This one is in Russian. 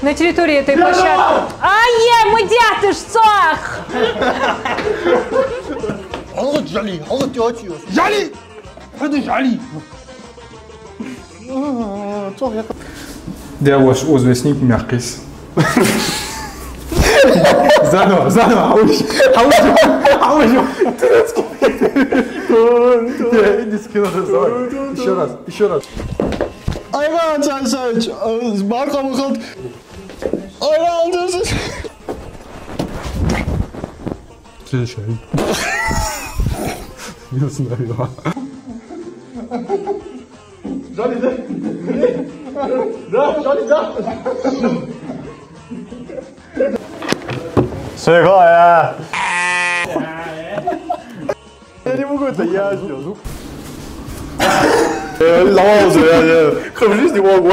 на территории этой площадки. Ай, мыдя, ты ж сох! Жали! Это жали! Der was uzvesnik mягкис. Заново, ауж. Турецкий. Индийский надо давай. Еще раз. Ayran sen marka bakın. Ayran diyorsun. Следующий. Виделся на видео. Сухая. Я не могу это, я звук. Лаузу, я в жизни могу.